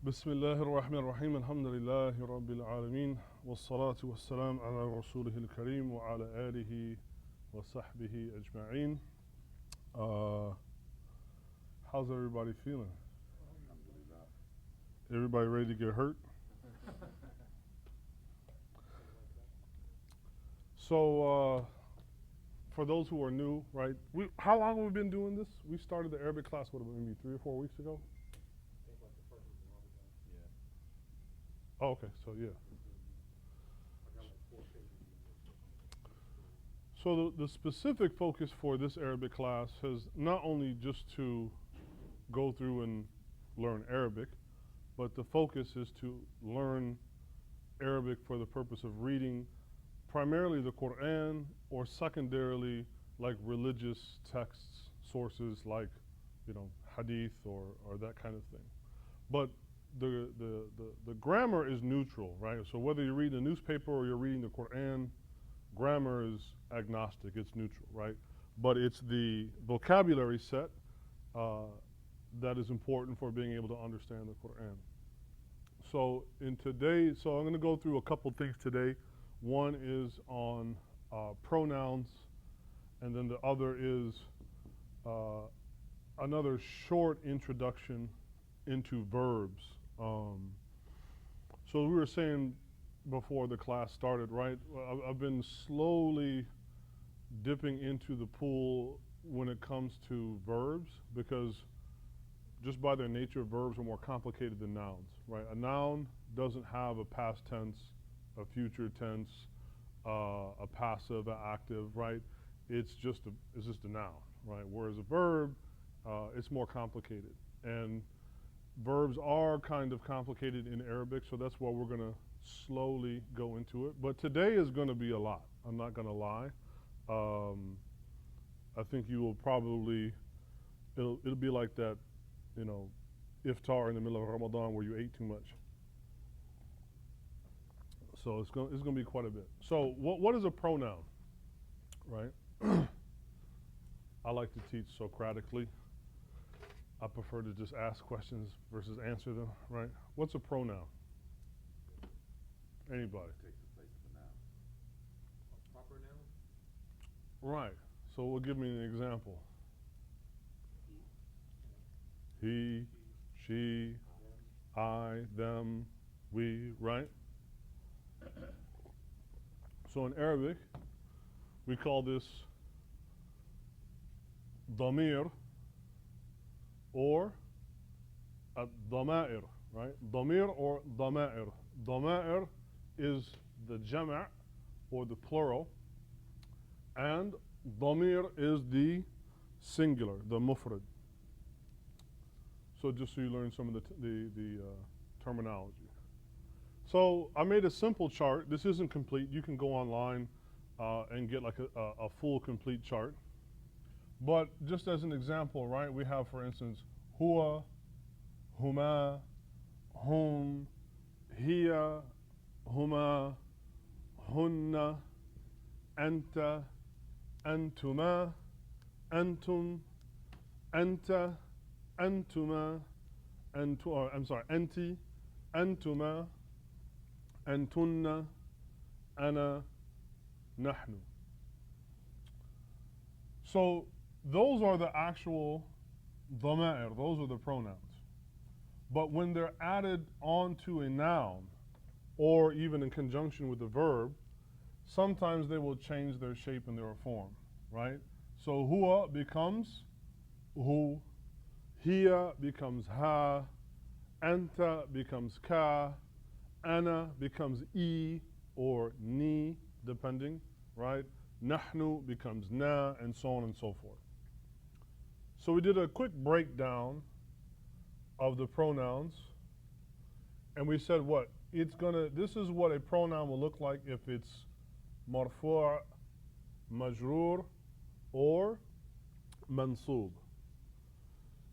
بسم الله الرحمن الرحيم الحمد لله رب العالمين والصلاة والسلام على رسوله الكريم وعلى آله وصحبه أجمعين. Uh, how's everybody feeling? Everybody ready to get hurt? So, for those who are new, right? How long have we been doing this? We started the Arabic class, what, maybe 3 or 4 weeks ago? Oh, okay, so yeah. So the specific focus for this Arabic class is not only just to go through and learn Arabic, but the focus is to learn Arabic for the purpose of reading primarily the Qur'an, or secondarily like religious texts, sources like, hadith or that kind of thing. But the grammar is neutral, right? So whether you're reading a newspaper or you're reading the Qur'an, grammar is agnostic, it's neutral, right? But it's the vocabulary set that is important for being able to understand the Qur'an. So I'm going to go through a couple things today. One is on pronouns, and then the other is another short introduction into verbs. So we were saying before the class started, right? I've been slowly dipping into the pool when it comes to verbs, because just by their nature, verbs are more complicated than nouns, right? A noun doesn't have a past tense, a future tense, a passive, an active, right? It's just a noun, right? Whereas a verb, it's more complicated. And verbs are kind of complicated in Arabic, so that's why we're going to slowly go into it. But today is going to be a lot. I'm not going to lie. I think you will probably, it'll be like that, iftar in the middle of Ramadan where you ate too much. So it's going to be quite a bit. So what is a pronoun, right? I like to teach Socratically. I prefer to just ask questions versus answer them, right? What's a pronoun? Anybody? Takes the place of a noun. A proper noun? Right. So we'll give me an example. He, she, I, them, we, right? So in Arabic, we call this damir, or ad-dama'ir, right? Damir or dama'ir. Dama'ir is the jama' or the plural, and damir is the singular, the mufrad. So just so you learn some of the terminology. So I made a simple chart. This isn't complete. You can go online and get like a full complete chart. But just as an example, right, we have, for instance, huwa, huma, hum, hiya, huma, hunna, anta, antuma, antum, anta, antuma, anti, antuma, antunna, ana, nahnu. So those are the actual dama'ir, those are the pronouns. But when they're added onto a noun, or even in conjunction with the verb, sometimes they will change their shape and their form, right? So huwa becomes hu, hiya becomes ha, anta becomes ka, ana becomes i or ni, depending, right? Nahnu becomes na, and so on and so forth. So we did a quick breakdown of the pronouns, and we said what? This is what a pronoun will look like if it's marfu', majroor, or mansoob.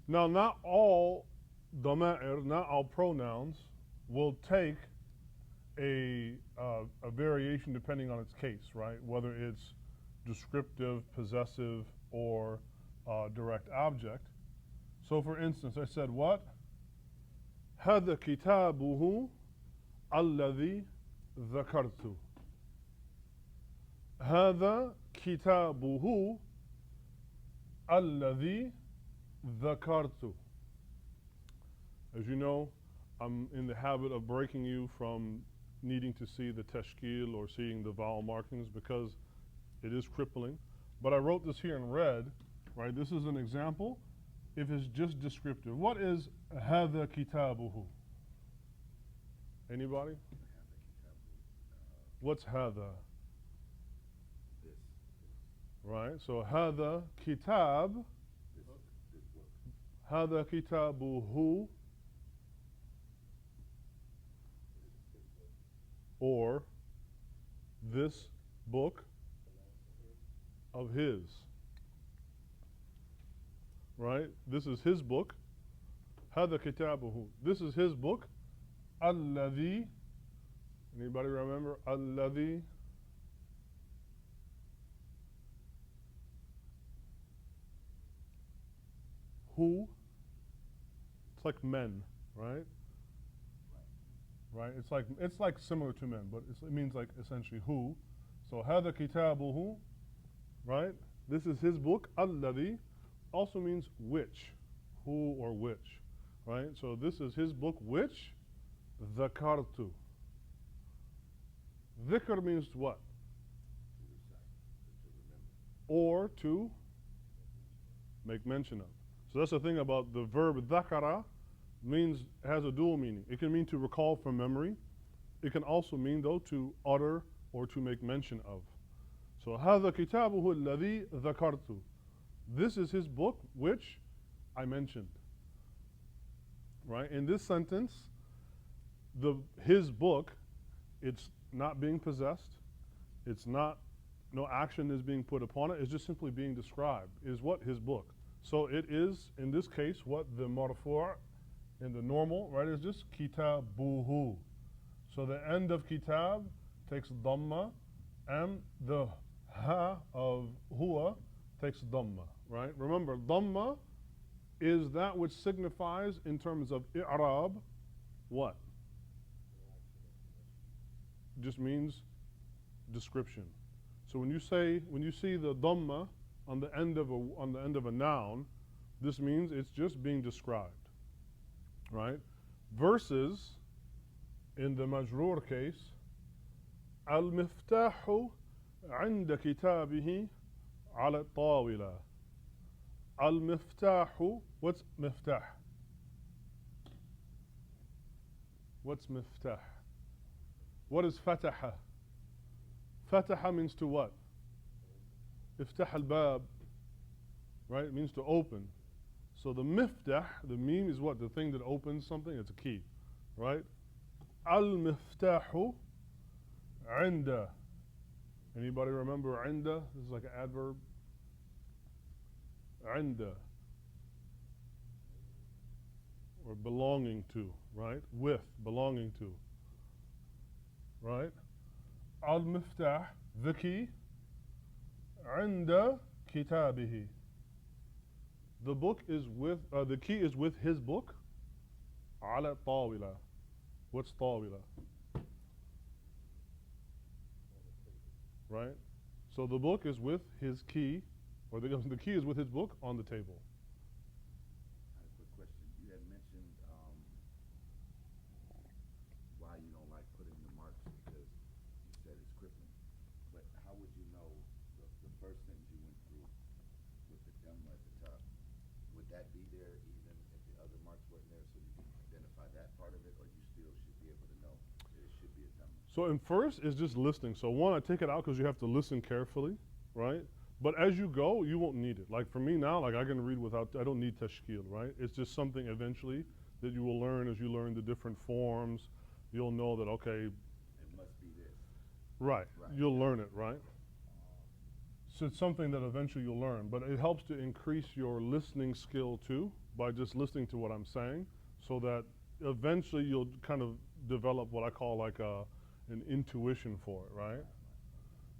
Now, not all dama'ir, not all pronouns will take a variation depending on its case, right? Whether it's descriptive, possessive, or direct object. So for instance, I said what? هذا كتابه الذي ذكرت. هذا كتابه الذي ذكرت. As you know, I'm in the habit of breaking you from needing to see the tashkil or seeing the vowel markings because it is crippling. But I wrote this here in red, right? This is an example. If it's just descriptive, what is هذا كتابه? Anybody? What's هذا? This. Right. So هذا كتاب. This book. هذا كتابه. Or this book of his. Right? This is his book. هذا كتابه. This is his book. الذي. Anybody remember? الذي. Who. It's like men, right? Right? It's like similar to men, but it means like essentially who. So هذا كتابه, right? This is his book. الذي also means which, who or which, right? So this is his book which ذكرت. Dhikr means what? Or to make mention of. So that's the thing about the verb ذكر, means has a dual meaning. It can mean to recall from memory. It can also mean though to utter or to make mention of. So هذا كتابه الذي ذكرت. This is his book which I mentioned. Right? In this sentence, his book, it's not being possessed. It's not, no action is being put upon it. It's just simply being described. Is what? His book. So it is, in this case, what the marfu' in the normal, right, is just kitabuhu. So the end of kitab takes dhamma, and the ha of huwa takes dhamma, right? Remember, dhamma is that which signifies in terms of i'rab what? Just means description. So when you see the dhamma on the end of a noun, this means it's just being described. Right? Versus in the majroor case, al-miftahu عند كتابه على الطاولة. Al-miftahu, what's miftah? What's miftah? What is fataha? Fataha means to what? Iftah al-bab, right? It means to open. So the miftah, the meme is what? The thing that opens something, it's a key, right? Al-miftahu عند. Anybody remember عند? This is like an adverb. عند. Or belonging to, right? With, belonging to. Right? Al-miftah, the key. عند كتابه. The book is with, the key is with his book. على طاولة. What's طاولة? Right? So the book is with his key, or the key is with his book on the table. I have a quick question. You had mentioned why you don't like putting the marks because you said it's crippling. But how would you know the first sentence you went through with the dhamma at the top? Would that be there even if the other marks weren't there so you can identify that part of it, or you still should be able to know that it should be a dhamma? So in first is just listening. So one, I take it out because you have to listen carefully, right? But as you go, you won't need it. Like for me now, like I can read without, I don't need tashkil, right? It's just something eventually that you will learn as you learn the different forms. You'll know that, okay. It must be this. Right. Right. You'll learn it, right? So it's something that eventually you'll learn. But it helps to increase your listening skill too by just listening to what I'm saying so that eventually you'll kind of develop what I call like an intuition for it, right?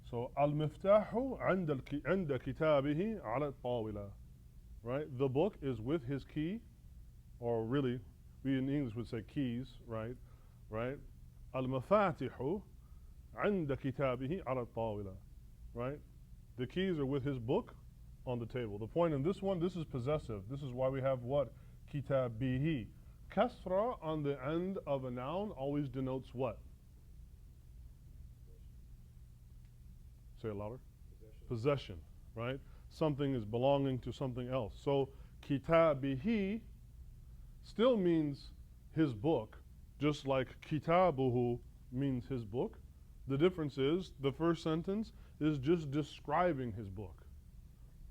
So al-miftahu عند كتابه على الطاولة, right? The book is with his key, or really We in English would say keys, right? Right? Al-mafatihu عند كتابه على الطاولة. Right? The keys are with his book on the table. The point in this one, this is possessive. This is why we have what? Kitabihi. Kasra on the end of a noun always denotes what? Say it louder. Possession, right? Something is belonging to something else. So kitabihi still means his book, just like kitabuhu means his book. The difference is the first sentence is just describing his book.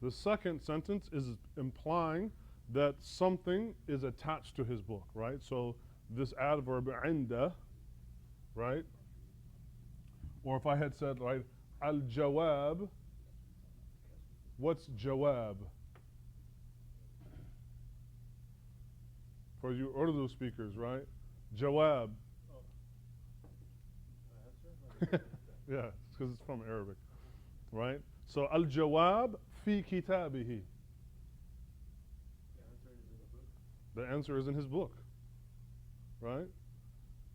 The second sentence is implying that something is attached to his book, right? So this adverb inda, right? Or if I had said, right, al-jawab, what's jawab? For you Urdu speakers, right? Jawab. Yeah, it's because it's from Arabic, right? So al-jawab fi kitabihi. The answer is in his book, right?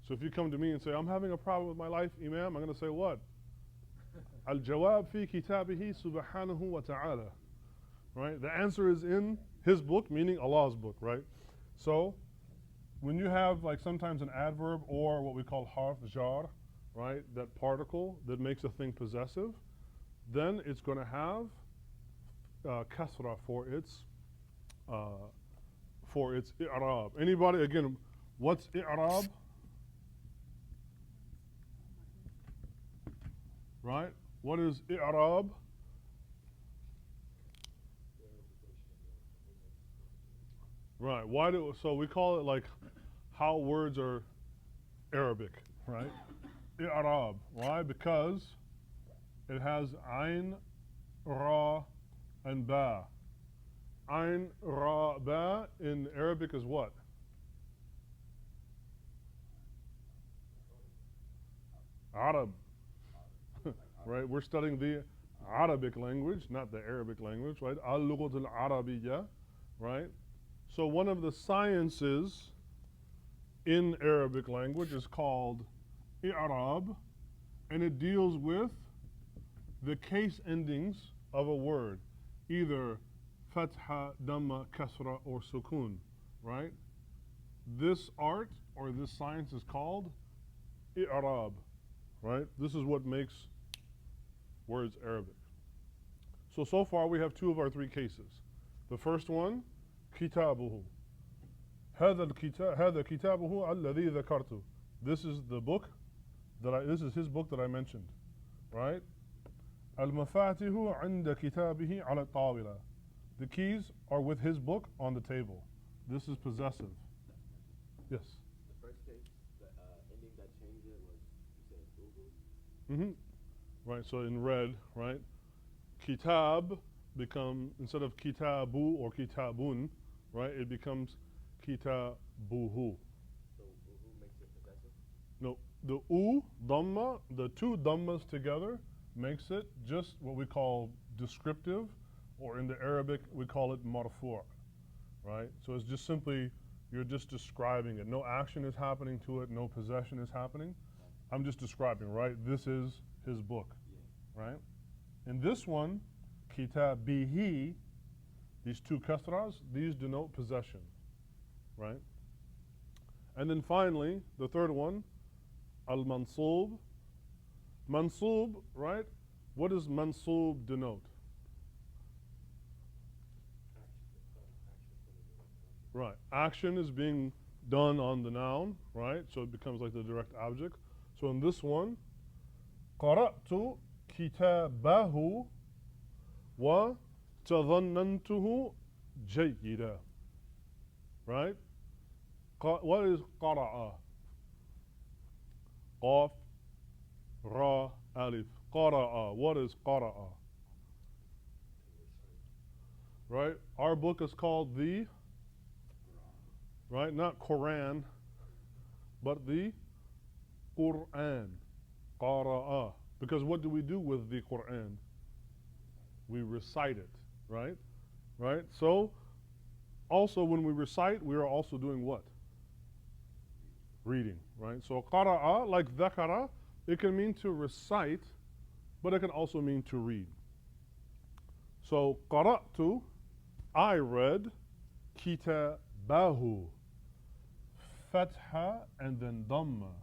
So if you come to me and say, I'm having a problem with my life, Imam, I'm going to say what? Al-jawab fi kitabihi subhanahu wa ta'ala. Right? The answer is in his book, meaning Allah's book, right? So when you have like sometimes an adverb or what we call harf jar, right? That particle that makes a thing possessive, then it's going to have kasra for its i'rab. Anybody, again, what's i'rab? Right? What is i'rab? Right. So we call it like how words are Arabic, right? I'rab. Why? Because it has ayn, ra, and ba. Ayn, ra, ba in Arabic is what? Arab. Right? We're studying the Arabic language, not the Arabic language, right? Al-lughat al-arabiyya, right? So one of the sciences in Arabic language is called i'rab, and it deals with the case endings of a word, either fatha, damma, kasra, or sukun, right? This art or this science is called i'rab, right? This is what makes words Arabic. So far we have two of our three cases. The first one, كتابه. هذا كتابه الذي ذكرته. This is the book this is his book that I mentioned, right? المفاتيح عند كتابه على الطاولة. The keys are with his book on the table. This is possessive. Yes. The first case, the ending that changed it was, you said uhu? Right, so in red, right? Kitab instead of kitabu or kitabun, right? It becomes kitabuhu. So uhu makes it possessive? No, the u, dhamma, the two dhammas together makes it just what we call descriptive, or in the Arabic we call it marfu', right? So it's just simply, you're just describing it. No action is happening to it, no possession is happening. I'm just describing, right? This is his book, right? In this one, kitabihi, these two kasras, these denote possession, right? And then finally, the third one, al-mansub. Mansub, right? What does mansub denote? Right. Action is being done on the noun, right? So it becomes like the direct object. So in this one, قرأت كتابه وتظننته جيدا. Right? What is قرأ? قاف را alif. قرأ. What is قرأ? Right? Our book is called the, right? Not Qur'an, but the Qur'an. قرأ. Because what do we do with the Qur'an? We recite it, right? Right? So, also when we recite, we are also doing what? reading, right? So qara'a, like dhakara, it can mean to recite, but it can also mean to read. So qara'tu, I read, kitabahu, fatha and then dhamma.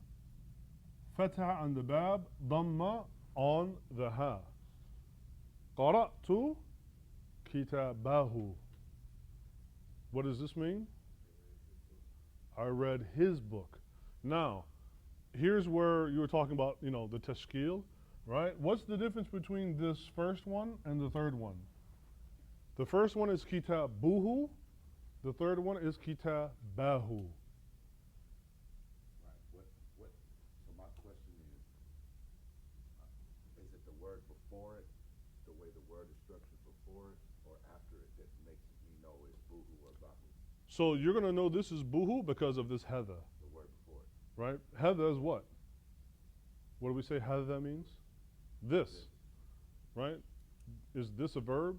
Fatha on the bab, dhamma on the ha. Qara'tu kitabahu. What does this mean? I read his book. Now, here's where you were talking about, the tashkil, right? What's the difference between this first one and the third one? The first one is kitabuhu. The third one is kitabahu. Right. So my question is it the word before it, the way the word is structured before it, or after it that makes me know it's buhu or bahu? So you're going to know this is buhu because of this hadha, The word before it. right? Hadha is what? What do we say hadha means? This, right? Is this a verb?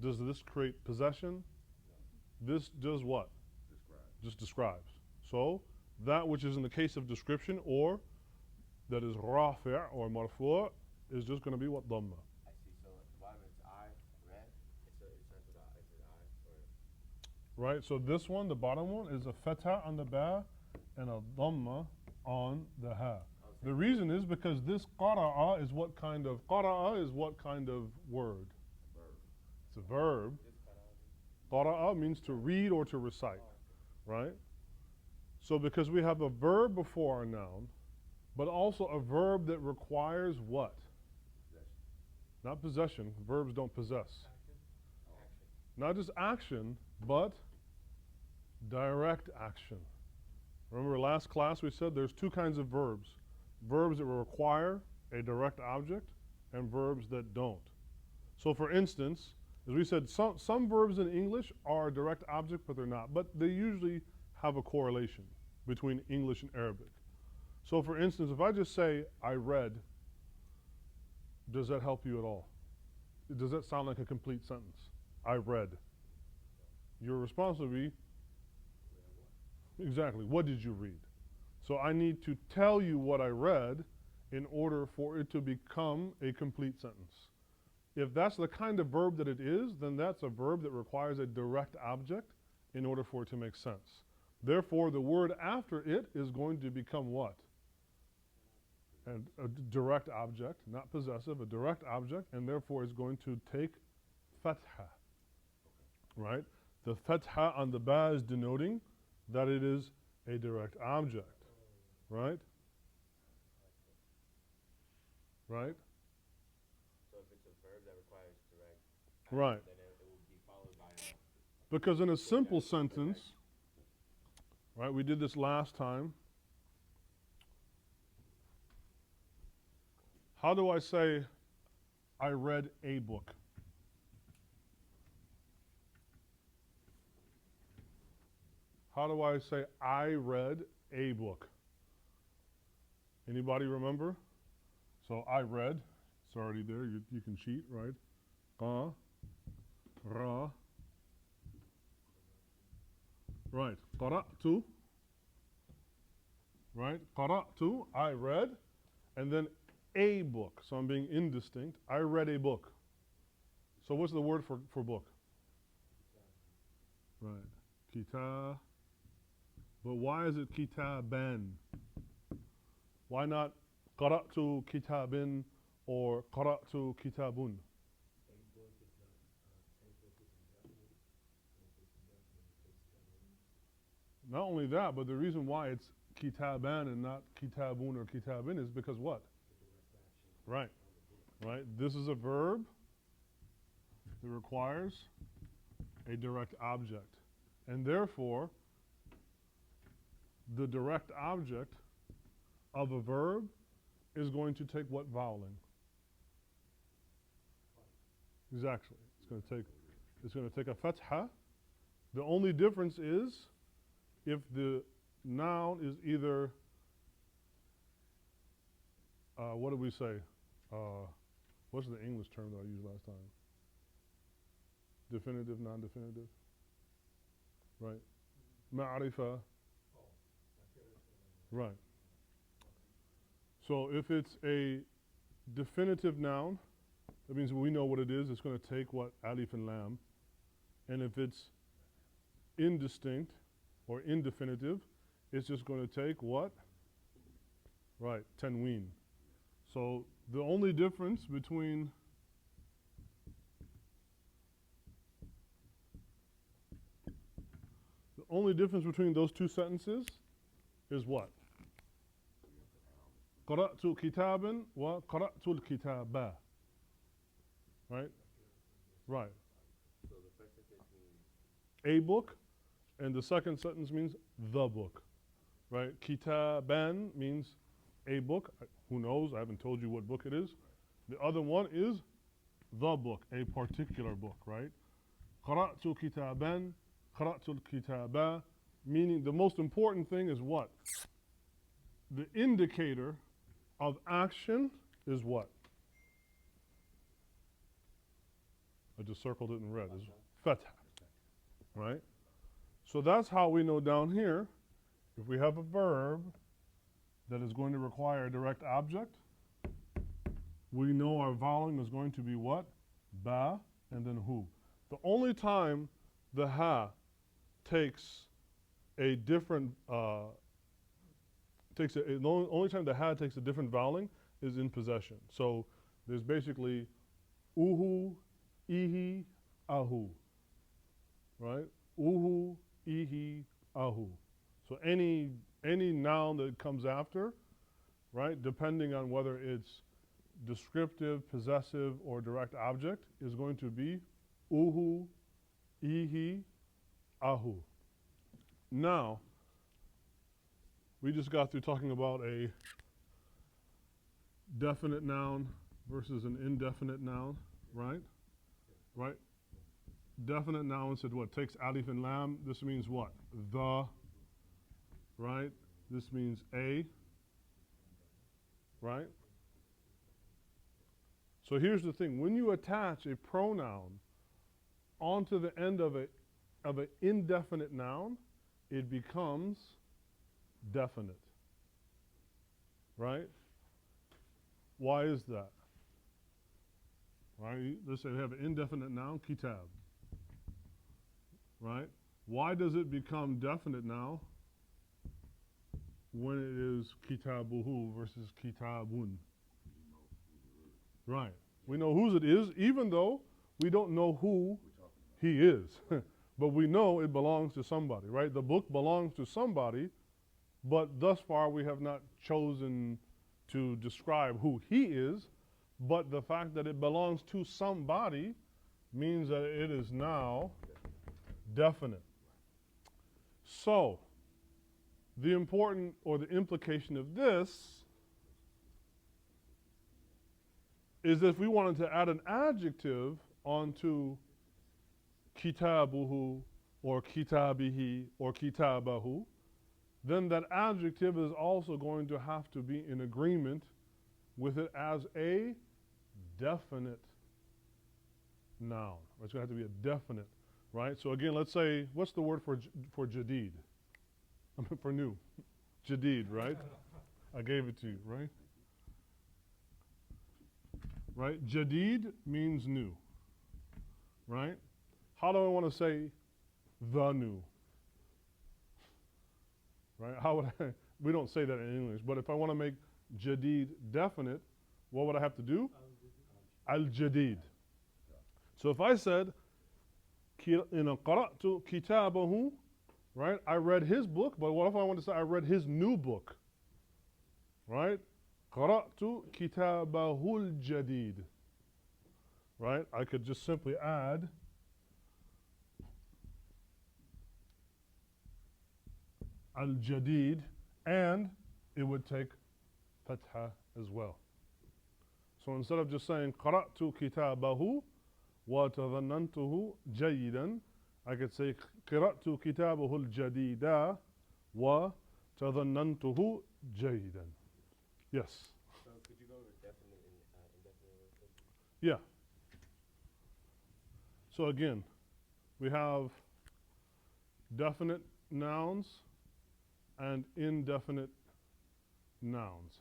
No. Does this create possession? This does what? Describe. Just describes. So that which is in the case of description or that is rafi' or marfu' is just going to be what? Dhamma. I see. So at the bottom it's I read. It starts with I. Is it I or? Right? So this one, the bottom one, is a fatha on the ba and a dhamma on the ha. The reason is because this qara'a is what kind of word? Verb. It's a verb. Qara'a means to read or to recite, right? So because we have a verb before our noun, but also a verb that requires what? Possession. Not possession. Verbs don't possess. Action. Not just action, but direct action. Remember last class we said there's two kinds of verbs. Verbs that require a direct object and verbs that don't. So for instance, as we said, some verbs in English are a direct object, but they're not. But they usually have a correlation between English and Arabic. So for instance, if I just say, I read, does that help you at all? Does that sound like a complete sentence? I read. Your response would be, exactly, what did you read? So I need to tell you what I read in order for it to become a complete sentence. If that's the kind of verb that it is, then that's a verb that requires a direct object in order for it to make sense. Therefore, the word after it is going to become what? And a direct object, not possessive, a direct object, and therefore it's going to take fatha, right? The fatha on the ba is denoting that it is a direct object, right? Right? So if it's a verb that requires direct action, Right. then it will be followed by a. Because in a simple sentence, right, we did this last time. How do I say, I read a book? How do I say, I read a book? Anybody remember? So I read, it's already there, you can cheat, right? Ra. Right, qara'tu. Right, qara'tu, I read, and then a book. So I'm being indistinct. I read a book. So what's the word for book? Right, kitab. But why is it kitaban? Why not qara'tu kitabin or qara'tu kitabun? Not only that, but the reason why it's kitaban and not kitabun or kitabin is because what? Right. Right. This is a verb that requires a direct object. And therefore, the direct object of a verb is going to take what voweling? Exactly. It's going to take a fatha. The only difference is if the noun is either what did we say? What's the English term that I used last time? Definitive, non-definitive. Right. Ma'arifa. Right. So if it's a definitive noun, that means we know what it is. It's going to take what? Alif and lam. And if it's indistinct or indefinitive, it's just going to take what? Right, tanween. So the only difference between those two sentences is what? قرأت كتابا وقرأت الكتابة. Right? Right. So the first sentence means A book, and the second sentence means the book. Right? Kitaban means a book. Who knows? I haven't told you what book it is. The other one is the book, a particular book, right? قرأت كتابا قرأت الكتابة, meaning the most important thing is what? The indicator of action is what? I just circled it in red. Is fatha, right? So that's how we know down here, if we have a verb that is going to require a direct object, we know our volume is going to be what? Ba and then hu. The only time the ha takes a different, the only time the ha takes a different vowel is in possession. So there's basically uhu, ihi, ahu, right? Uhu, ihi, ahu. So any noun that comes after, right, depending on whether it's descriptive, possessive, or direct object, is going to be uhu, ihi, ahu. Now, we just got through talking about a definite noun versus an indefinite noun, right? Right? Definite noun said what? Takes alif and lam. This means what? The, right? This means a, right? So here's the thing. When you attach a pronoun onto the end of an indefinite noun, it becomes definite, right? Why is that? Right? Let's say we have an indefinite noun, kitab, right? Why does it become definite now when it is kitabuhu versus kitabun? Right. We know whose it is, even though we don't know who he is. But we know it belongs to somebody, right? The book belongs to somebody, but thus far we have not chosen to describe who he is. But the fact that it belongs to somebody means that it is now definite. So, the important or the implication of this is that if we wanted to add an adjective onto kitabuhu or kitabihi or kitabahu, then that adjective is also going to have to be in agreement with it as a definite noun. It's going to have to be a definite, right? So again, let's say, what's the word for jadid? For new. Jadid, right? I gave it to you, right? Right? Jadid means new, right? How do I want to say the new? Right? How would I, we don't say that in English, but if I want to make jadid definite, what would I have to do? Al-jadid. So if I said, qara'tu kitabahu, right? I read his book, but what if I want to say I read his new book? Right? Qara'tu kitabahu al-jadid. Right? I could just simply add al-jadid, and it would take fatha as well. So instead of just saying qara'tu kitabahu wa tadhannantuhu jayidan, I could say qara'tu kitabahu al-jadida wa tadhannantuhu jayidan. Yes. So could you go over definite and indefinite? Yeah. So again, we have definite nouns and indefinite nouns.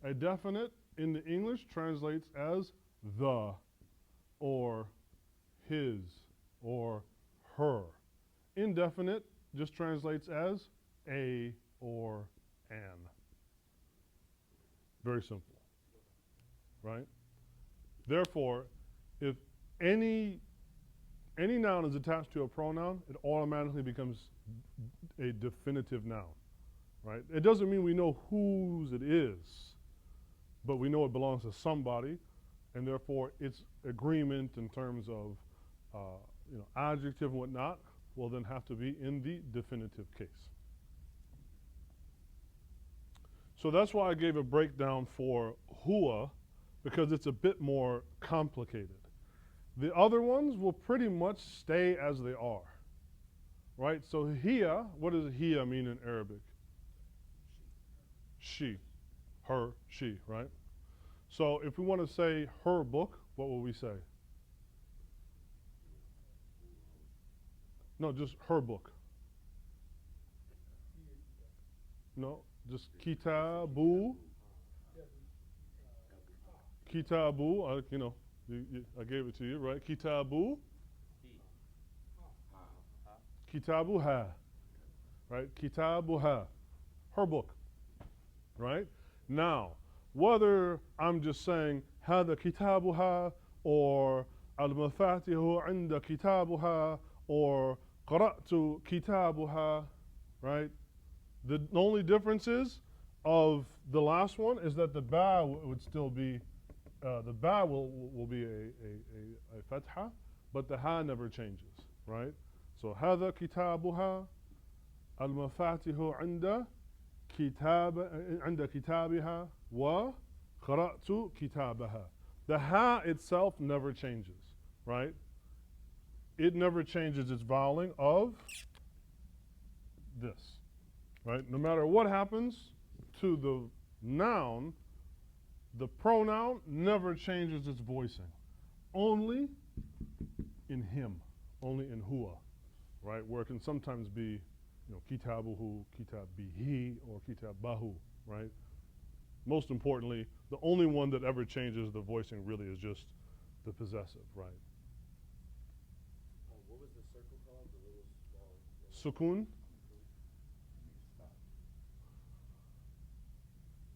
A definite in the English translates as the, or his, or her. Indefinite just translates as a or an. Very simple, right? Therefore, if any noun is attached to a pronoun, it automatically becomes a definitive noun, right? It doesn't mean we know whose it is, but we know it belongs to somebody, and therefore its agreement in terms of adjective and whatnot will then have to be in the definitive case. So that's why I gave a breakdown for huwa, because it's a bit more complicated. The other ones will pretty much stay as they are, right? So hiya, what does hiya mean in Arabic? She, her, she, right? So if we want to say her book, what will we say? No, just her book. No, just kitabu. Kitabu, I gave it to you, right? Kitabu. Kitabuha, right? Kitabuha, her book, right? Now, whether I'm just saying هذا كتابها or المفاتيح عند كتابها or قرأت كتابها, right? The only difference is of the last one is that the ba would still be, the ba will be a fatha, but the ha never changes, right? So هذا كتابها المفاتيح عند كتابها وقرأت كتابها. The ha itself never changes, right? It never changes its voweling of this, right? No matter what happens to the noun, the pronoun never changes its voicing. Only in him, only in huwa, right? Where it can sometimes be, kitabuhu, kitabihi, or kitabahu, right? Most importantly, the only one that ever changes the voicing really is just the possessive, right? What was the circle called? The little small. Sukun.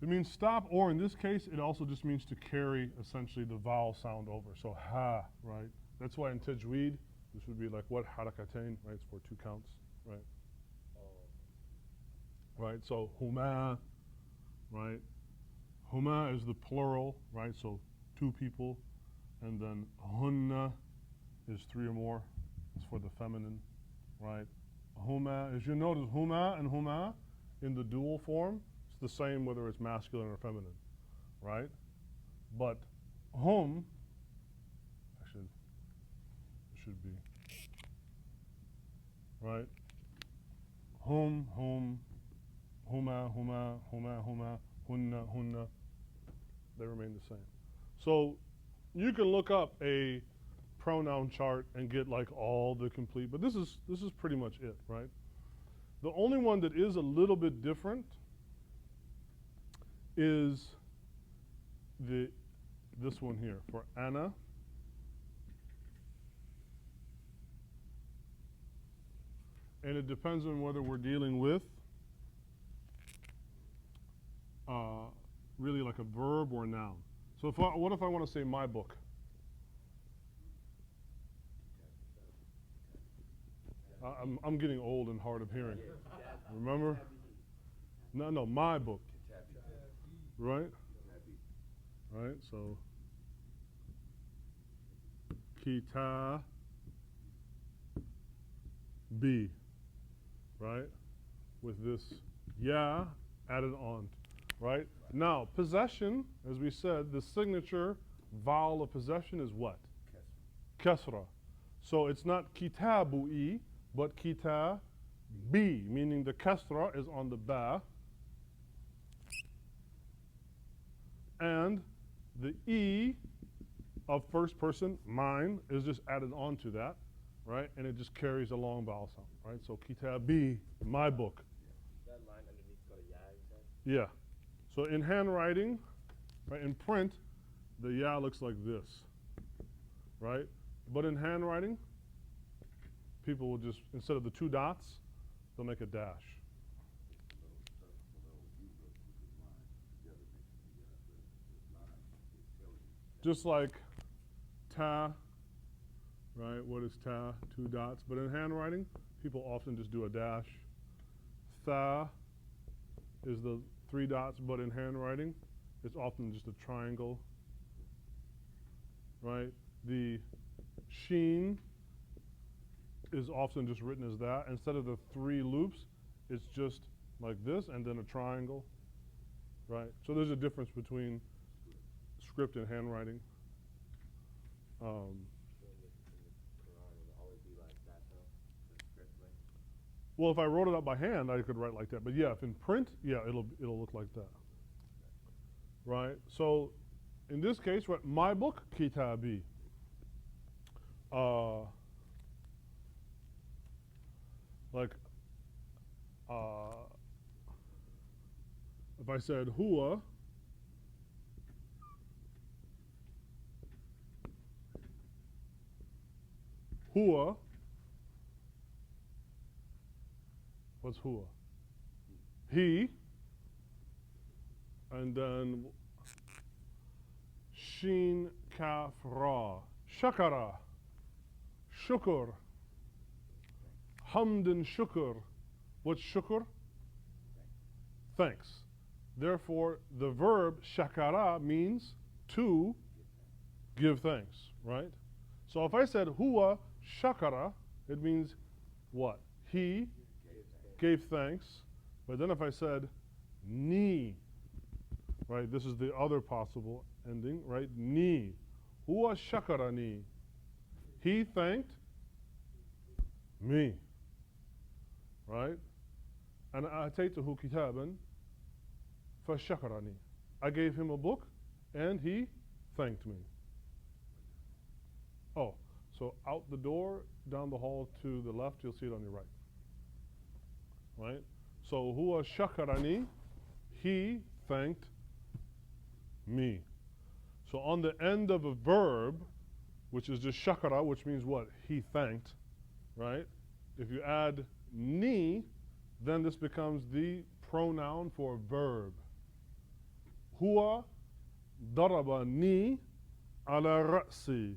It means stop, or in this case, it also just means to carry essentially the vowel sound over. So ha, right? That's why in tajweed, this would be like what? Harakatain, right? It's for 2 counts, right? Right, so huma, right? Huma is the plural, right? So 2 people. And then hunna is 3 or more. It's for the feminine, right? Huma, as you notice, huma and huma in the dual form, it's the same whether it's masculine or feminine, right? But hum, actually, it should be, right? Hum, huma, hunna, hunna, they remain the same. So you can look up a pronoun chart and get like all the complete, but this is pretty much it, right? The only one that is a little bit different is this one here for ana. And it depends on whether we're dealing with really like a verb or a noun. So what if I want to say my book? I'm getting old and hard of hearing. Remember? No, my book. Right? Right, so kita B, right? With this ya added on, right? Now, possession, as we said, the signature vowel of possession is what? Kasra. So it's not kitabu-i, but kita-bi, meaning the kasra is on the ba, and the e of first person, mine, is just added on to that, right? And it just carries a long vowel sound, right? So kitabi, my book. That line underneath got a ya, you said? Yeah. So in handwriting, right, in print, the ya looks like this, right? But in handwriting, people will just, instead of the two dots, they'll make a dash. Just like ta, right? What is ta? Two dots. But in handwriting, people often just do a dash. Tha is the three dots, but in handwriting, it's often just a triangle, right? The sheen is often just written as that. Instead of the three loops, it's just like this and then a triangle, right? So there's a difference between script and handwriting. In the Qur'an, it would always be like that, though. The script, like. Well, if I wrote it up by hand, I could write like that. But yeah, if in print, yeah, it'll look like that, right? So in this case, right, my book, Kitabi. Like, if I said huwa, huwa, what's huwa? He, and then sheen, kaf, ra, shakara, shukr, hamd and shukr. What's shukr? Thanks. Therefore, the verb shakara means to give thanks, right? So if I said huwa shakara, it means what? He gave thanks. But then if I said ni, right? This is the other possible ending, right? Ni. Huwa shakara ni. He thanked me, right? And ataytuhu kitaban fashakarani. I gave him a book and he thanked me. Oh, so out the door, down the hall to the left, you'll see it on your right. Right? So huwa shakarani, he thanked me. So on the end of a verb, which is just shakara, which means what? He thanked, right? If you add ni, then this becomes the pronoun for verb. Huwa darabani ala ra'si.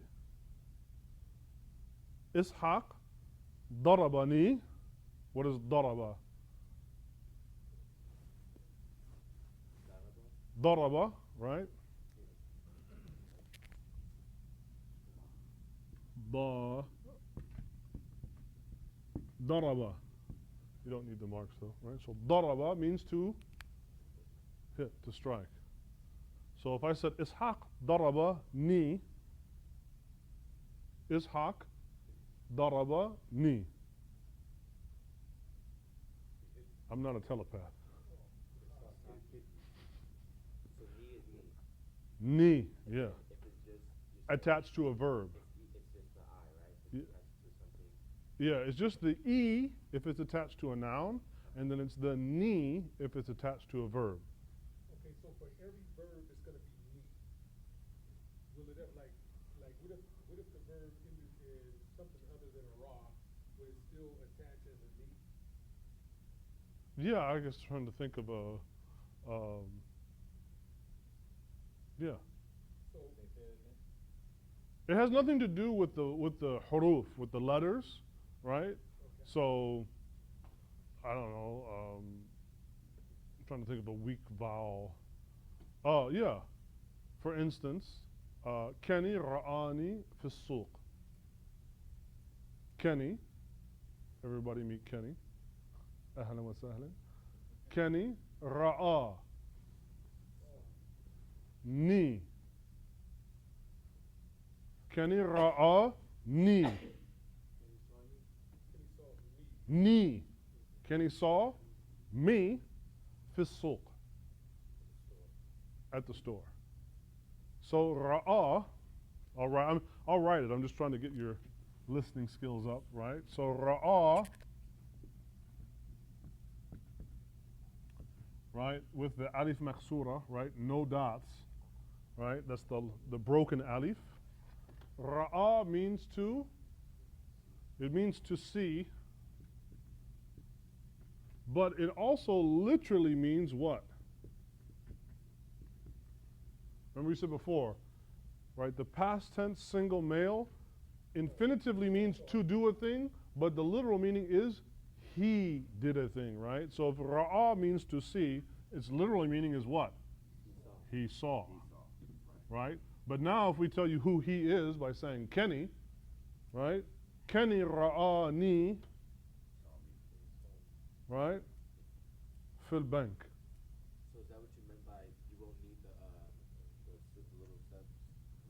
Ishaq darabani. What is daraba? Daraba, right? Daraba. You don't need the marks though, right? So daraba means to hit, to strike. So if I said Ishaq daraba ni, Ishaq daraba ni. I'm not a telepath. So ni is me. Ni, yeah. If it's just Attached to a verb. it's just the I, right? It's Yeah. attached to something. Yeah, it's just the E if it's attached to a noun, and then it's the ni if it's attached to a verb. Okay, so for every verb, it's gonna be me. Will it ever, like, what if the verb ended in something other than a raw, would it still attach as a me? Yeah, I guess trying to think of a, yeah. So, It has nothing to do with the huruf, with the letters, right? okay. So, I don't know. I'm trying to think of a weak vowel. Oh, yeah. For instance, Kenny ra'ani fi suq. Kenny. Everybody meet Kenny. Ahlan wa sahlan. Kenny ra'a. Ni. Kenny ra'a ni. Ni. Kenny saw me fi suq. At the store. So ra'a, I'll write it. I'm just trying to get your listening skills up, right? So ra'a right, with the alif maksura, right, no dots, right, that's the broken alif. Ra'a means to, it means to see, but it also literally means what? Remember we said before, right, the past tense single male infinitively means to do a thing, but the literal meaning is he did a thing, right? So if ra'a means to see, its literal meaning is what? He saw. Right? But now if we tell you who he is by saying Kenny, right? Kenny ra'ani, right? Fil bank. So is that what you meant by you won't need the little steps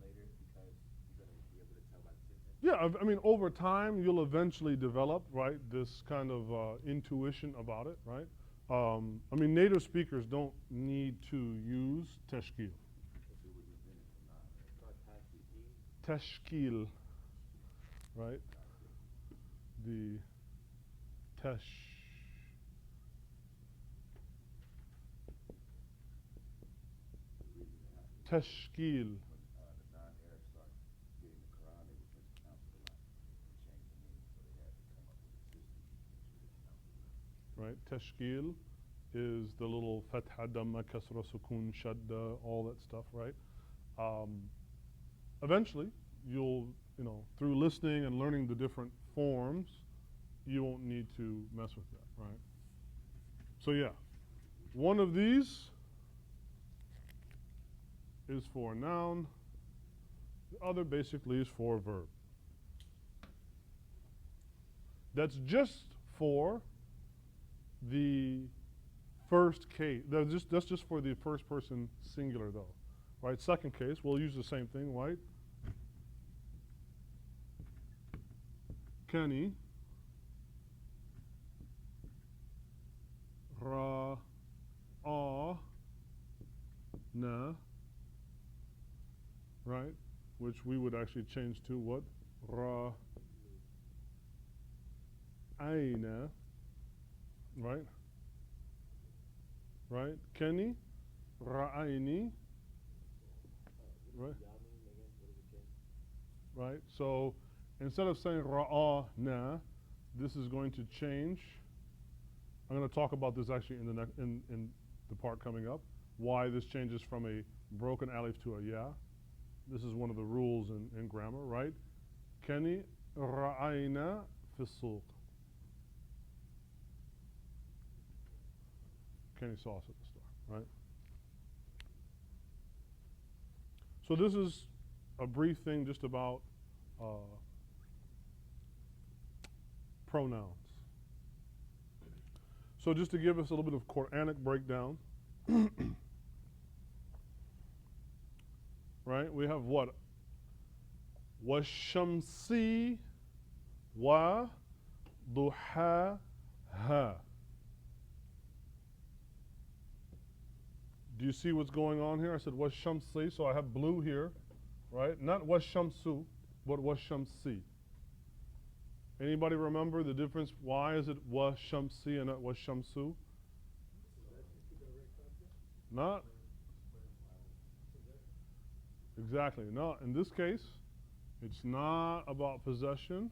later because you're gonna be able to tell by the sentence? Yeah, I mean, over time, you'll eventually develop, right, this kind of intuition about it, right? I mean, native speakers don't need to use tashkil. Tashkil, right? The tashkil. The non-Arabs started getting the Qur'an, they were mispronounced a lot and changed the meaning, so they had to come up with a system to mispronounce it. Right? Tashkil is the little fatha, damma, kasra, sukun, shadda, all that stuff, right? Eventually, you'll, you know, through listening and learning the different forms, you won't need to mess with that, right? So yeah, one of these is for a noun, the other basically is for a verb. That's just for the first case. That's just for the first person singular though, right? Second case, we'll use the same thing, right? Kenny ra na, right? Which we would actually change to what? Ra aina, right? Right? Kenny ra'aini, right? Right? So instead of saying ra'ana, this is going to change. I'm going to talk about this actually in the part coming up. Why this changes from a broken alif to a ya. This is one of the rules in grammar, right? Kenny ra'ayna fi suq. Kenny saw us at the store, right? So this is a brief thing just about pronouns. So just to give us a little bit of Qur'anic breakdown, right? We have what? Washamsi wa duhaha. Do you see what's going on here? I said washamsi, so I have blue here, right? Not washamsu, but washamsi. Anybody remember the difference? Why is it washamsi and not washamsu? Not? Exactly. No, in this case, it's not about possession.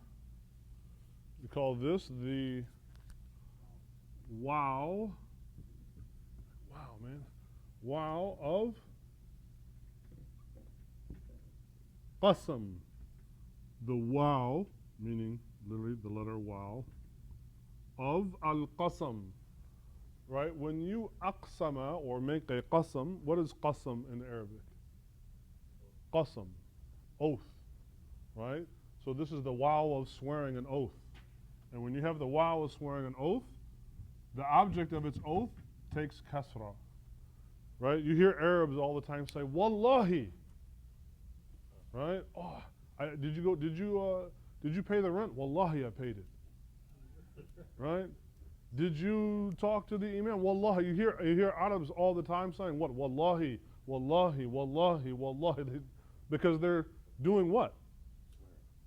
We call this the wow. Wow, man. Wow of qasam. The wow, meaning literally the letter wow, of al-qasam. Right? When you aqsama or make a qasam, what is qasam in Arabic? Qasam, oath, right? So this is the wow of swearing an oath. And when you have the wow of swearing an oath, the object of its oath takes kasra, right? You hear Arabs all the time say, wallahi, right? Oh, did you pay the rent? Wallahi, I paid it, right? Did you talk to the imam? Wallahi, you hear Arabs all the time saying what? Wallahi, wallahi, wallahi, wallahi. Because they're doing what?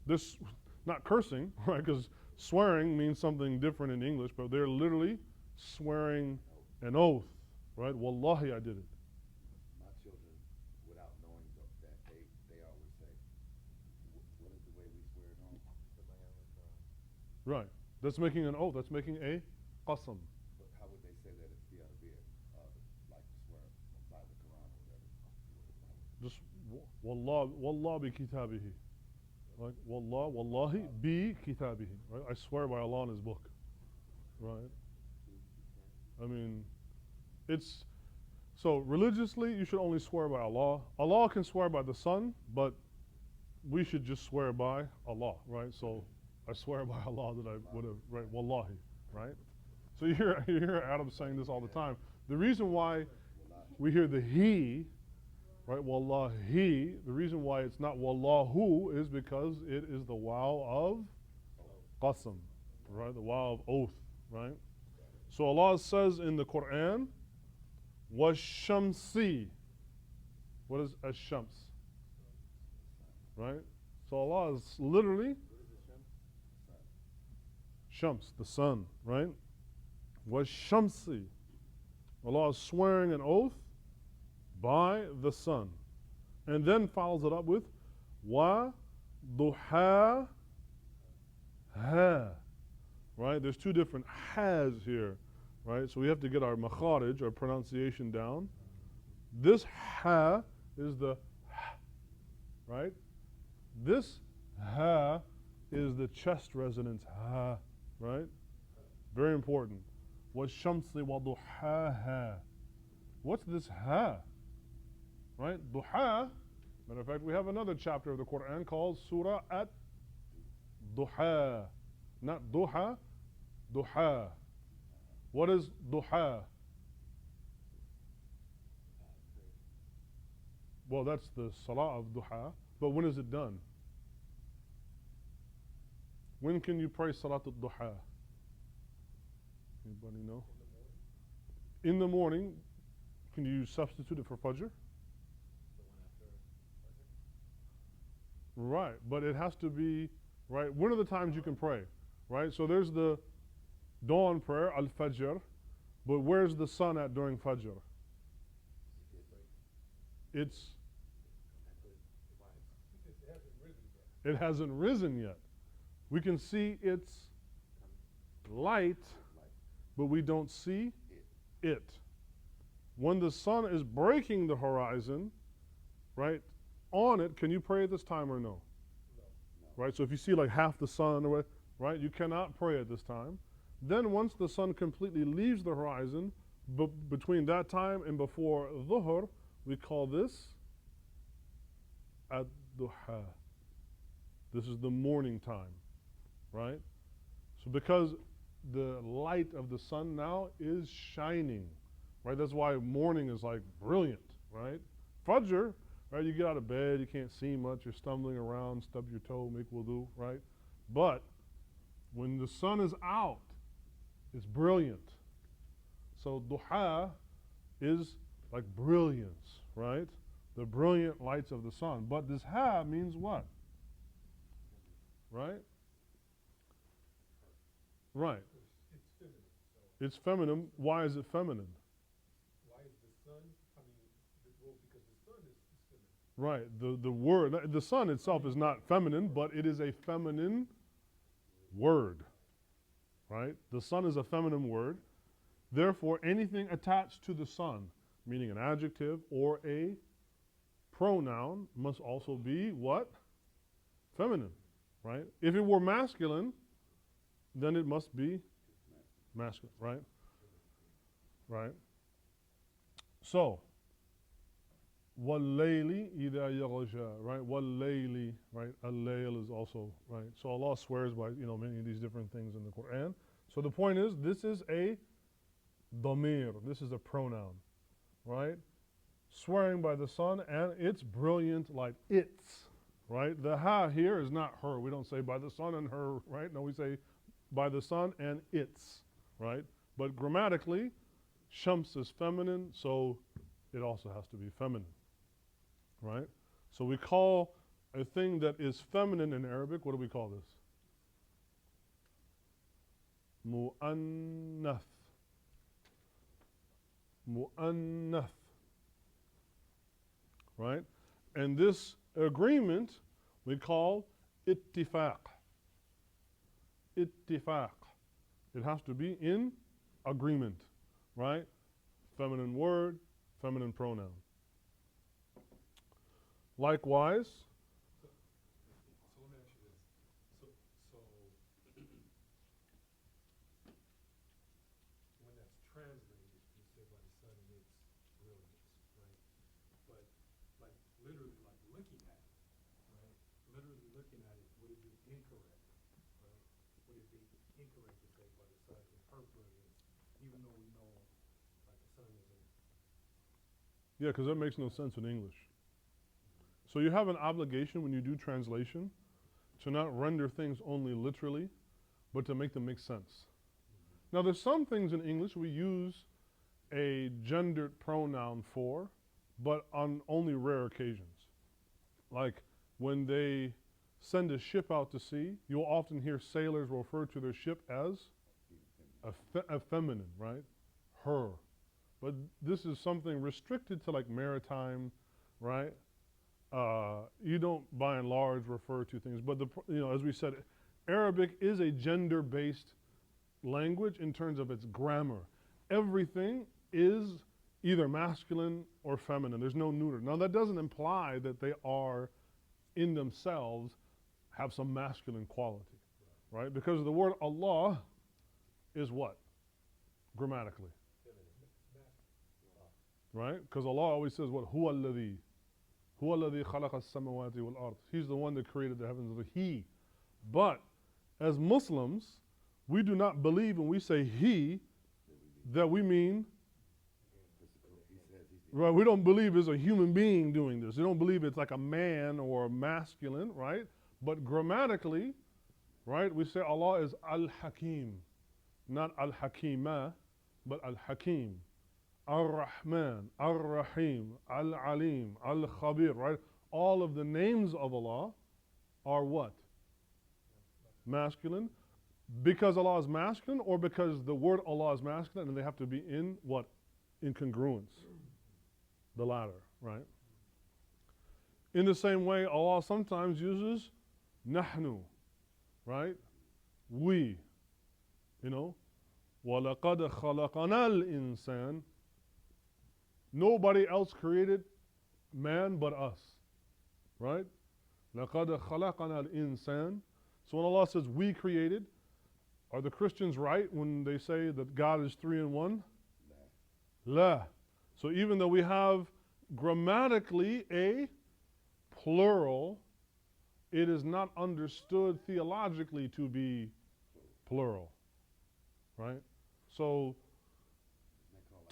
This, not cursing, right? Because swearing means something different in English, but they're literally swearing an oath, right? Wallahi, I did it. My children, without knowing that they always say, what is the way we swear at home? Right. That's making an oath. That's making a qasam. But how would they say that if he had to be like to swear by the Quran or whatever? Just wallah bi kitabihi. Like wallahi bi kitabihi. Right? I swear by Allah and His book. Right? I mean, it's so religiously you should only swear by Allah. Allah can swear by the sun, but we should just swear by Allah, right? So I swear by Allah that I would have, right? Wallahi, right? So you hear Adam saying this all the time. The reason why we hear the he, right? Wallahi. The reason why it's not wallahu is because it is the wow of qasam, right? The wow of oath, right? So Allah says in the Qur'an, washamsi. What is ash-shams? Right? So Allah is literally shams, the sun, right? Washamsi. Allah is swearing an oath by the sun. And then follows it up with wa duha ha. Right? There's two different has here. Right? So we have to get our makharij, our pronunciation down. This ha is the ha, right? This ha is the chest resonance ha, right? Very important. وَالشَّمْسِ وَضُحَاهَا. What's this ha? Right? Duha. Matter of fact, we have another chapter of the Qur'an called Surah at-Duha. Not duha, duha. What is duha? Well, that's the salah of duha. But when is it done? When can you pray salat al-duha? Anybody know? In the morning. Can you substitute it for fajr? Right, but it has to be, right, when are the times you can pray? Right, so there's the dawn prayer, al-fajr, but where's the sun at during fajr? It hasn't risen yet. We can see its light, but we don't see it. When the sun is breaking the horizon, right, on it, can you pray at this time or no? No. Right, so if you see like half the sun, or right, you cannot pray at this time. Then once the sun completely leaves the horizon, between that time and before dhuhr, we call this ad-duha. This is the morning time, right? So because the light of the sun now is shining, right? That's why morning is like brilliant, right? Fajr, right? You get out of bed, you can't see much, you're stumbling around, stub your toe, make wudu, right? But when the sun is out, it's brilliant. So duha is like brilliance, right? The brilliant lights of the sun. But this ha means what? Right? Right. It's feminine. So It's feminine. Why is it feminine? why is the sun? I mean, well, because the sun is feminine. Right. The word, the sun itself is not feminine, but it is a feminine word. Right? The sun is a feminine word. Therefore, anything attached to the sun, meaning an adjective or a pronoun, must also be what? Feminine. Right? If it were masculine, then it must be masculine. Right? Right? So, وَاللَّيْلِ إِذَا يَغْشَى, right? وَاللَّيْلِ, right? Al-layl is also, right? So Allah swears by, many of these different things in the Qur'an. So the point is, this is a damir, this is a pronoun, right? Swearing by the sun and its brilliant light, its, right? The ha here is not her. We don't say by the sun and her, right? No, we say by the sun and its, right? But grammatically, shams is feminine, so it also has to be feminine, right? So we call a thing that is feminine in Arabic, what do we call this? Mu'annath. mu'annath. Right? And this agreement we call ittifaq. Ittifaq. It has to be in agreement, right? Feminine word, feminine pronoun. Likewise, So let me ask you this. So when that's translated, you say by the Son in its brilliance, right? But like literally like looking at it, right? Literally looking at it, would it be incorrect, right? Would it be incorrect to say by the Son in her brilliance, even though we know like the Son isn't? yeah, because that makes no sense in English. So you have an obligation when you do translation to not render things only literally, but to make them make sense. Now there's some things in English we use a gendered pronoun for, but on only rare occasions. Like when they send a ship out to sea, you'll often hear sailors refer to their ship as a feminine, right? Her. But this is something restricted to like maritime, right? You don't, by and large, refer to things. But as we said, Arabic is a gender-based language in terms of its grammar. Everything is either masculine or feminine. There's no neuter. Now that doesn't imply that they are, in themselves, have some masculine quality, right? Because the word Allah is what, grammatically, right? Because Allah always says what, huwa alladhi. هو الذي خلق السماوات والأرض. He's the one that created the heavens and the He. But as Muslims, we do not believe when we say He that we mean, right? We don't believe it's a human being doing this. We don't believe it's like a man or a masculine, right? But grammatically, right, we say Allah is Al-Hakim, not Al-Hakimah, but Al-Hakim. Ar-Rahman, Ar-Rahim, Al-Alim, Al-Khabir, right? All of the names of Allah are what? Masculine. Because Allah is masculine, or because the word Allah is masculine and they have to be in what? In congruence. The latter, right? In the same way, Allah sometimes uses nahnu, right? We, وَلَقَدْ خَلَقَنَا الْإِنسَانَ. Nobody else created man but us, right? لَقَدْ خَلَقَنَا الْإِنسَانَ. So when Allah says we created, are the Christians right when they say that God is 3 in 1? La. So even though we have grammatically a plural, it is not understood theologically to be plural, right? So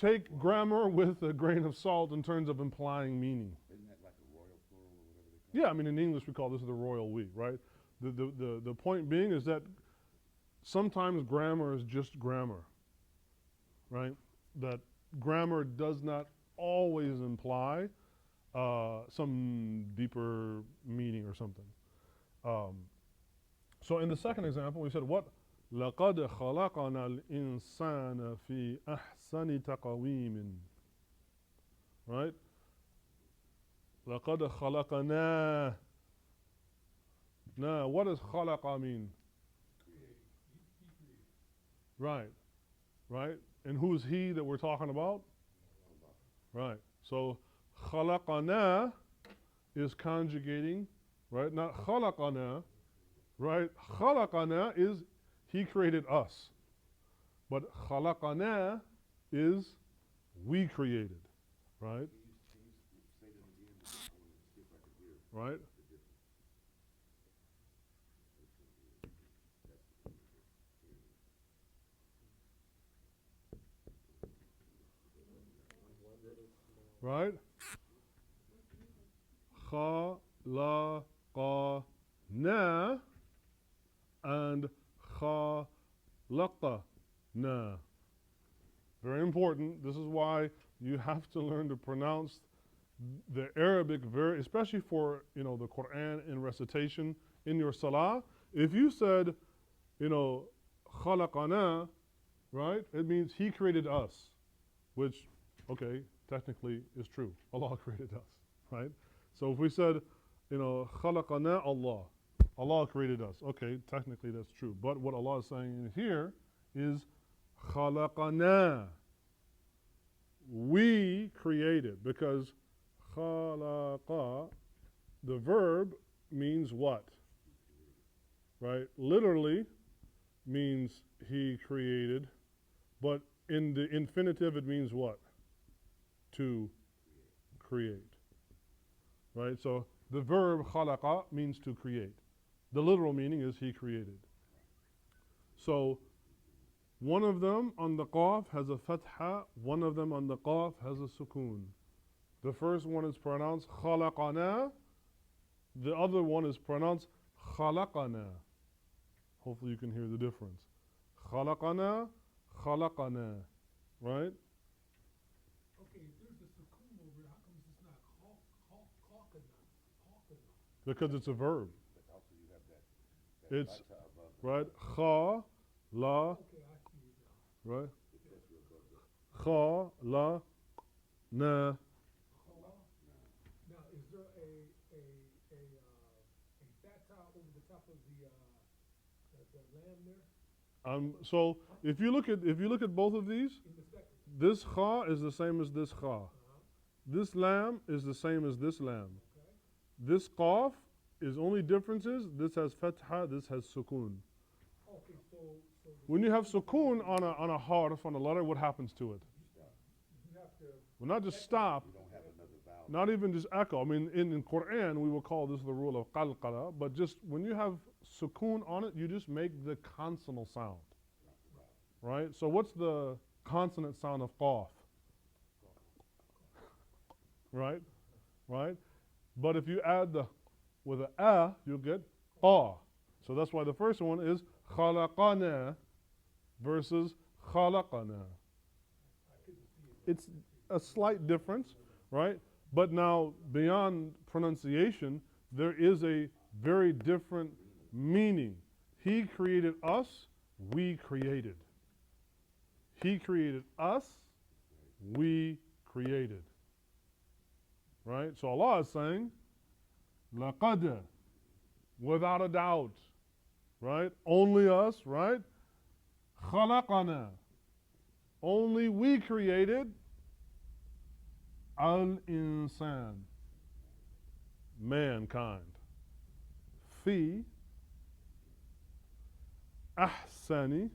take grammar with a grain of salt in terms of implying meaning. Isn't that like a royal plural or whatever they call it? Yeah, I mean in English we call this the royal we, right? The point being is that sometimes grammar is just grammar, right? That grammar does not always imply some deeper meaning or something. So in the second example we said what? لَقَدْ خَلَقَنَا الْإِنسَانَ فِي أَحْسَنِ تَقْوِيمٍ. Right? لَقَدْ خَلَقَنَا. Now, what does خَلَقَ mean? Right. Right? And who's he that we're talking about? Right. So خَلَقَنَا is conjugating, right? Not خَلَقَنَا, right? خَلَقَنَا is He created us. But خَلَقَنَا is we created, right? Right? Right? خَلَقَنَا and خَلَقَنَا. Very important. This is why you have to learn to pronounce the Arabic very, especially for, the Qur'an in recitation in your salah. If you said, خَلَقَنَا, right? It means He created us, which okay, technically is true. Allah created us, right? So if we said, خلقنا Allah, Allah created us. Okay, technically that's true. But what Allah is saying here is خلقنا. We created, because خلق, the verb means what? Right? Literally means he created, but in the infinitive it means what? To create. Right? So the verb khalaqa means to create. The literal meaning is he created. So one of them on the qaf has a fatha, one of them on the qaf has a sukoon. The first one is pronounced khalaqana, the other one is pronounced khalaqana. Hopefully you can hear the difference. Khalaqana, khalaqana. Right? Okay, if there's a sukoon over here, how come it's just not hawkana? Because it's a verb. But also you have that It's fatha above the right. Kha, la, Okay, I see it now. right? the kasra above the Kha, la, na. Now, is there a fatha over the top of the lamb there? So if you look at both of these, In the second. this kha is the same as this kha. Uh-huh. This lamb is the same as this lamb. Okay. This qaf is only differences. This has fatha, this has sukoon. Okay, so When you have sukoon on a harf, on a letter, what happens to it? you have to. Well, not just stop, you don't have another vowel. not even just echo. I mean, in Qur'an, we will call this the rule of qalqala, but just when you have sukoon on it, you just make the consonant sound. Right? So what's the consonant sound of qaf? Right? Right? But if you add the with a, you'll get qa. So that's why the first one is khalaqana versus khalaqana. It's a slight difference, right? But now, beyond pronunciation, there is a very different meaning. He created us, we created. He created us, we created. Right? So Allah is saying, laqad, without a doubt. Right? Only us, right? Khalaqana. Only we created al-insan, mankind. Fi ahsani,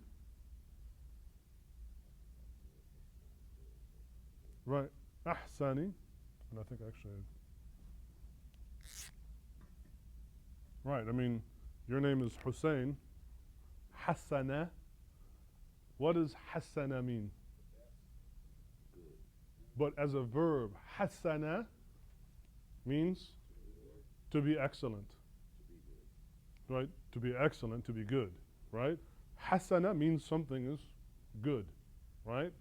right, ahsani, and I think actually, right, I mean, your name is Hussein, Hassana. What does Hassana mean? But as a verb, Hassana means to be excellent. Right? To be excellent, to be good. Right? Hassana means something is good. Right?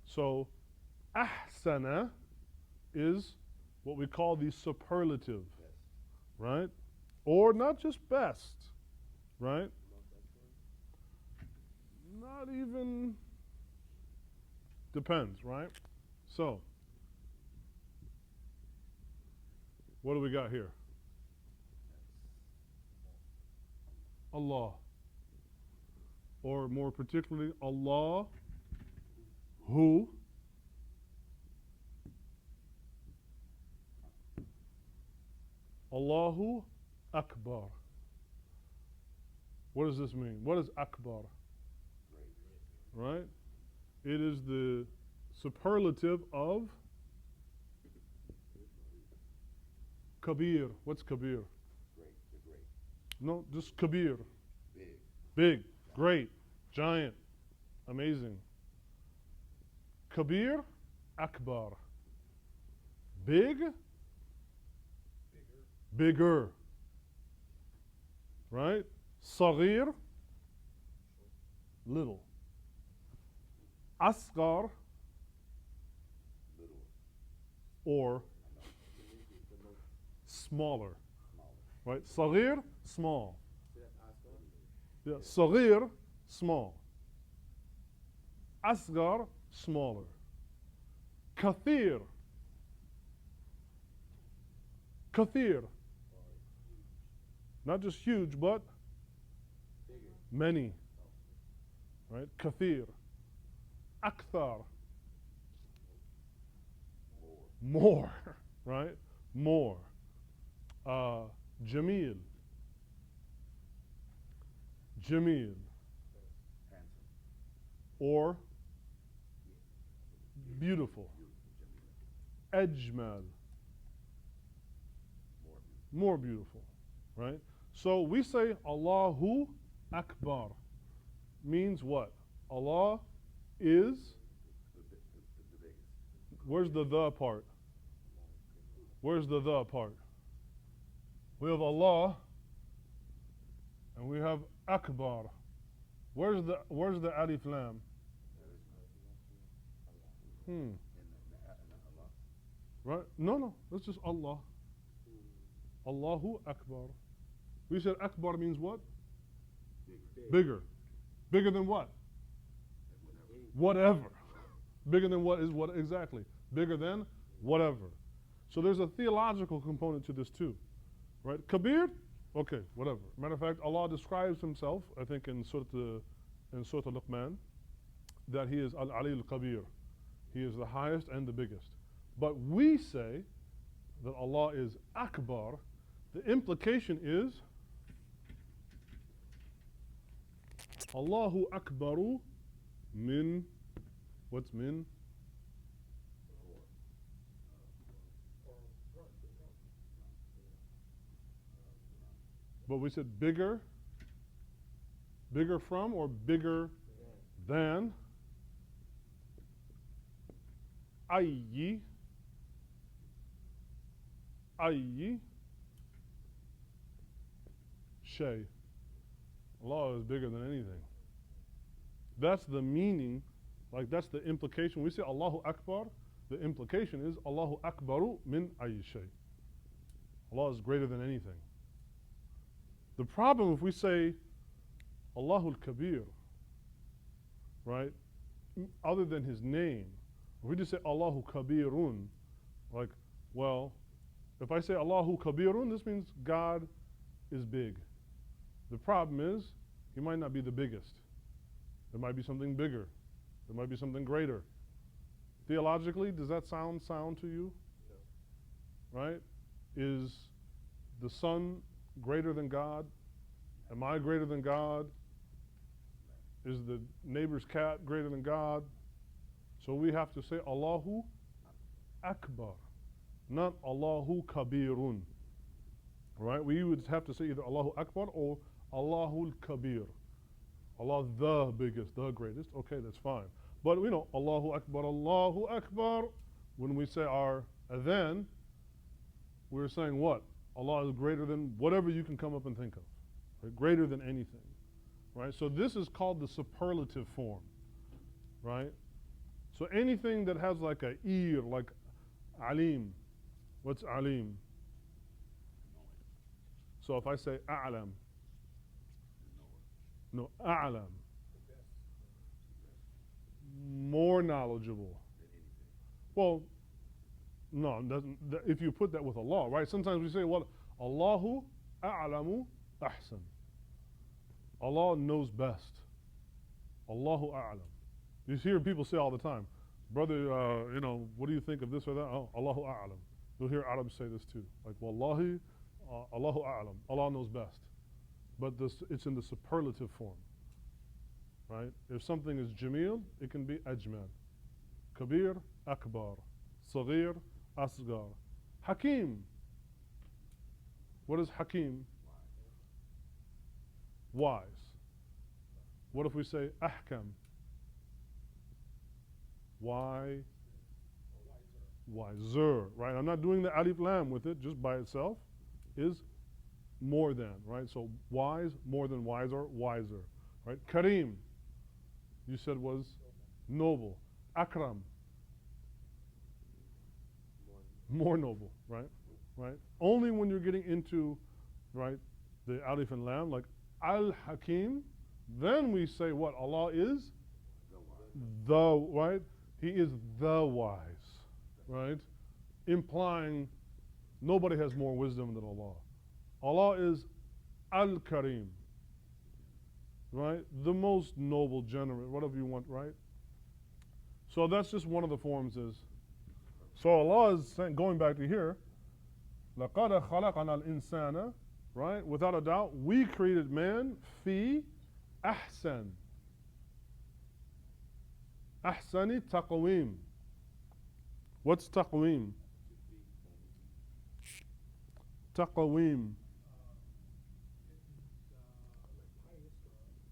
So, Ahsana is what we call the superlative. Right? Or not just best. Right? Not even, depends, right? So, what do we got here? Allah. Or more particularly, Allah, who Allahu Akbar. What does this mean? What is Akbar? Right? It is the superlative of Kabir. What's Kabir? Great, the great. No, just Kabir. Big. Big, great, giant, amazing. Kabir, Akbar. Big, bigger. Right? Saghir, little. Asghar, Little. or smaller. Right? Saghir, small. Yeah, Saghir, small. Asghar, smaller. Kathir. Kathir. Not just huge, but many. Right? Kathir. Akthar. More. Right? More. Jameel. Jameel. Or beautiful. Ajmal. More beautiful. Right? So we say Allahu Akbar means what? Allah is. Where's the part? Where's the part? We have Allah and we have Akbar. Where's the alif lam? Right? No. That's just Allah. Allahu Akbar. We said Akbar means what? Bigger. Bigger than what? Whatever. Bigger than what is what exactly? Bigger than whatever. So there's a theological component to this too. Right? Kabir? Okay, whatever. Matter of fact, Allah describes himself, I think in Surah Luqman, that he is Al-Ali al-Kabir. He is the highest and the biggest. But we say that Allah is Akbar. The implication is Allahu Akbaru min, what's min? But we said bigger from or bigger than ayyi shay. Allah is bigger than anything. That's the meaning, like that's the implication. We say Allahu Akbar, the implication is Allahu Akbaru min ayyi shay. Allah is greater than anything. The problem if we say Allahu al-Kabir, right, other than his name, if we just say Allahu Kabirun, like, well, if I say Allahu Kabirun, this means God is big. The problem is, he might not be the biggest. There might be something bigger. There might be something greater. Theologically, does that sound sound to you? No. Right? Is the sun greater than God? Am I greater than God? Is the neighbor's cat greater than God? So we have to say Allahu Akbar, not Allahu Kabirun. Right? We would have to say either Allahu Akbar or Allahul Kabir. Allah the biggest, the greatest. Okay, that's fine. But we know Allahu Akbar, Allahu Akbar. When we say our adhan, we're saying what? Allah is greater than whatever you can come up and think of. Right? Greater than anything. Right? So this is called the superlative form. Right? So anything that has like a ear, like alim. What's alim? So if I say a'lam, no, a'lam, more knowledgeable. Well, no, if you put that with Allah, right? Sometimes we say, well, Allahu a'lamu ahsan. Allah knows best. Allahu a'lam. You hear people say all the time, brother, what do you think of this or that? Oh, Allahu a'lam. You'll hear Arabs say this too. Like, wallahi, Allahu a'lam. Allah knows best. But it's in the superlative form. Right? If something is jameel, it can be ajmal. Kabir, akbar. Saghir, asgar. Hakim. What is hakim? Wise. What if we say ahkam? Why? Wiser. Right? I'm not doing the alif lam with it just by itself. Is more than, right? So wise, more than wiser, wiser. Right? Kareem, you said was noble. Akram, more noble, right? Right? Only when you're getting into, right, the alif and lam, like al-hakim, then we say what? Allah is the, right? He is the wise. right? Implying nobody has more wisdom than Allah. Allah is Al-Karim, right? The most noble, generous, whatever you want, right? So that's just one of the forms is. So Allah is saying, going back to here, لَقَدْ خَلَقَنَا الْإِنسَانَ, right? Without a doubt, we created man fi ahsan. Ahsani taqweem. What's taqweem? Taqweem.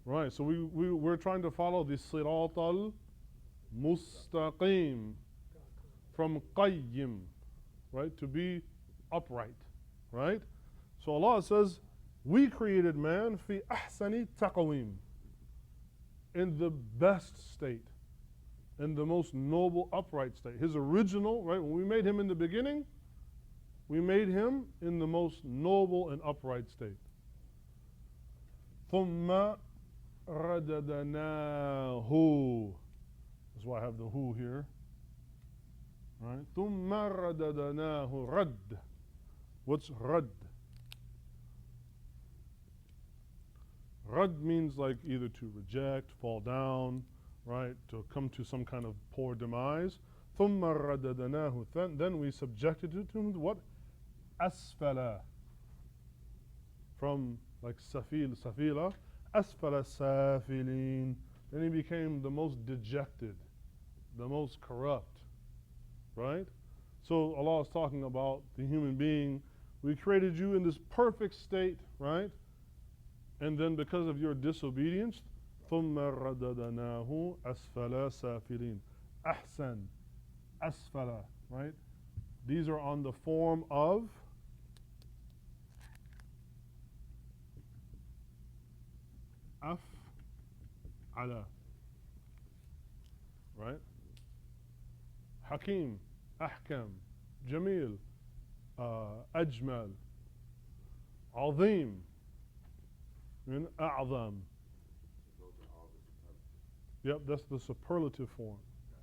Right, so we're trying to follow the sirat al-mustaqim from qayyim, right? To be upright, right? So Allah says, we created man fi ahsani taqweem, in the best state, in the most noble, upright state. His original, right? When we made him in the beginning, we made him in the most noble and upright state. ثُمَّ رَدَدَنَاهُ. That's why I have the who here. Right? ثُمَّ رَدَدَنَاهُ. Rad. What's rad? Rad means like either to reject, fall down, right? To come to some kind of poor demise. ثُمَّ رَدَدَنَاهُ. Then we subjected it to what? Asfala. From like safila. Asfala safilin. Then he became the most dejected, the most corrupt, right? So Allah is talking about the human being. We created you in this perfect state, right? And then because of your disobedience, ثُمَّ رَدَدَنَاهُ أَسْفَلَ سَافِلِينَ. Ahsan, asfala, right? These are on the form of af'ala, right? Hakim, ahkam, jamil, ajmal, azim, and a'zam. Yep, that's the superlative form.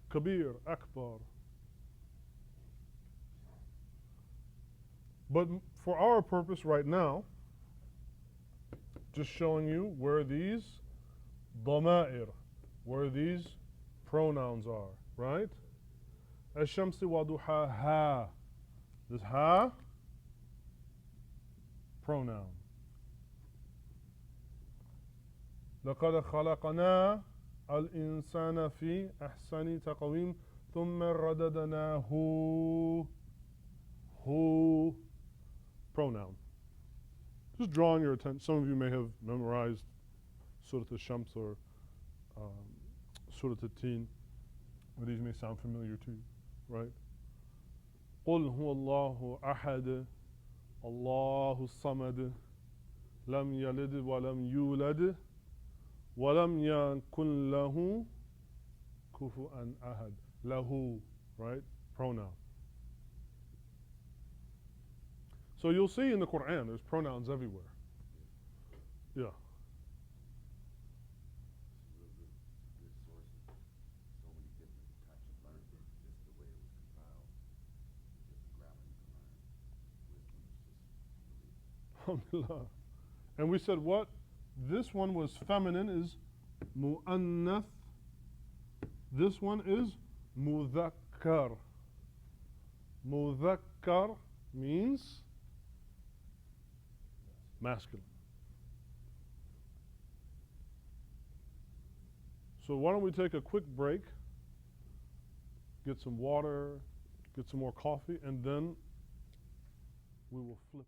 Kabir, akbar. But for our purpose right now, just showing you where these dama'ir, where these pronouns are, right? Ash-shamsi wa duhaha. This ha, pronoun. لَقَدْ خَلَقْنَا الْإِنسَانَ فِي أَحْسَنِ تَقْوِيمٍ ثُمَّ رَدَدْنَاهُ. Who, pronoun. Just drawing your attention. Some of you may have memorized Surah Al-Shams or Surah Al-Teen, but these may sound familiar to you, right? قُلْ هُوَ اللَّهُ أَحَدٌ اللَّهُ الصَّمَدُ لَمْ يَلِدْ وَلَمْ يُولَدْ وَلَمْ يَكُنْ لَهُ كُفُوًا أَحَدٌ. Lahu, right? Pronoun. So you'll see in the Qur'an, there's pronouns everywhere. Yeah. Alhamdulillah. And we said what? This one was feminine, is mu'annath. This one is mudhakkar. Mudhakkar means masculine. So why don't we take a quick break, get some water, get some more coffee, and then we will flip.